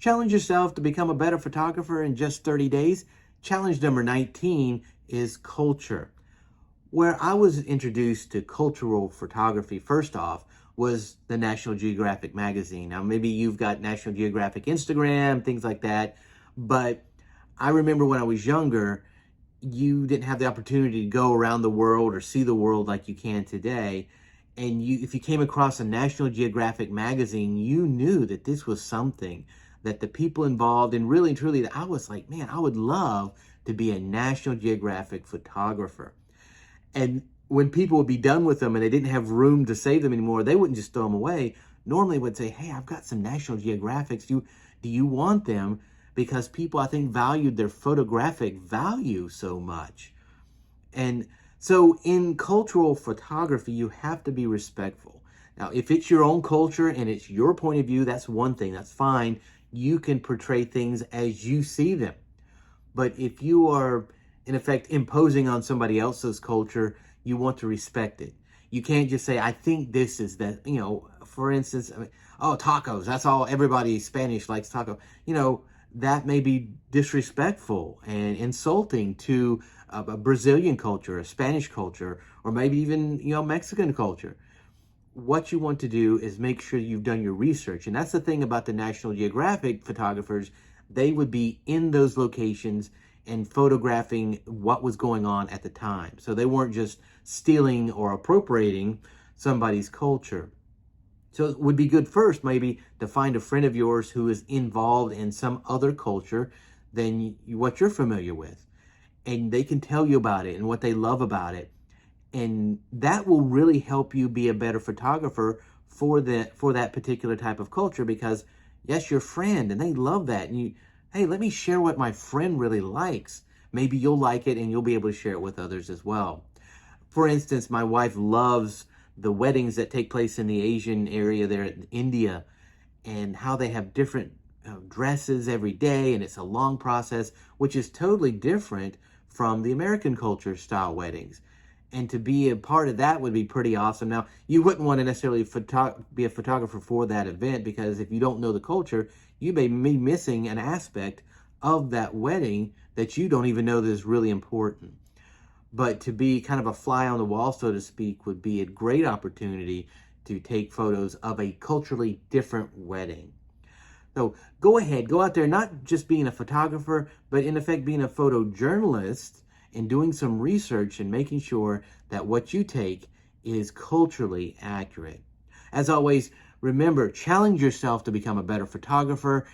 Challenge yourself to become a better photographer in just 30 days. Challenge number 19 is culture. Where I was introduced to cultural photography, first off, was the National Geographic magazine. Now, maybe you've got National Geographic Instagram, things like that, but I remember when I was younger, you didn't have the opportunity to go around the world or see the world like you can today. And if you came across a National Geographic magazine, you knew that this was something that the people involved, and really and truly, that I was like, man, I would love to be a National Geographic photographer. And when people would be done with them and they didn't have room to save them anymore, they wouldn't just throw them away. Normally would say, hey, I've got some National Geographics. Do you want them? Because people, I think, valued their photographic value so much. And so in cultural photography, you have to be respectful. Now, if it's your own culture and it's your point of view, that's one thing, that's fine. You can portray things as you see them. But if you are, in effect, imposing on somebody else's culture, you want to respect it. You can't just say, I think this is that, for instance, oh, tacos, that's all, everybody Spanish likes taco. That may be disrespectful and insulting to a Brazilian culture, a Spanish culture, or maybe even, Mexican culture. What you want to do is make sure you've done your research. And that's the thing about the National Geographic photographers. They would be in those locations and photographing what was going on at the time. So they weren't just stealing or appropriating somebody's culture. So it would be good first maybe to find a friend of yours who is involved in some other culture than what you're familiar with. And they can tell you about it and what they love about it. And that will really help you be a better photographer for that particular type of culture, because yes, your friend and they love that. And hey, let me share what my friend really likes. Maybe you'll like it and you'll be able to share it with others as well. For instance, my wife loves the weddings that take place in the Asian area there in India, and how they have different dresses every day, and it's a long process, which is totally different from the American culture style weddings. And to be a part of that would be pretty awesome. Now, you wouldn't want to necessarily be a photographer for that event, because if you don't know the culture, you may be missing an aspect of that wedding that you don't even know that is really important. But to be kind of a fly on the wall, so to speak, would be a great opportunity to take photos of a culturally different wedding. So go ahead, go out there, not just being a photographer, but in effect being a photojournalist and doing some research and making sure that what you take is culturally accurate. As always, remember, challenge yourself to become a better photographer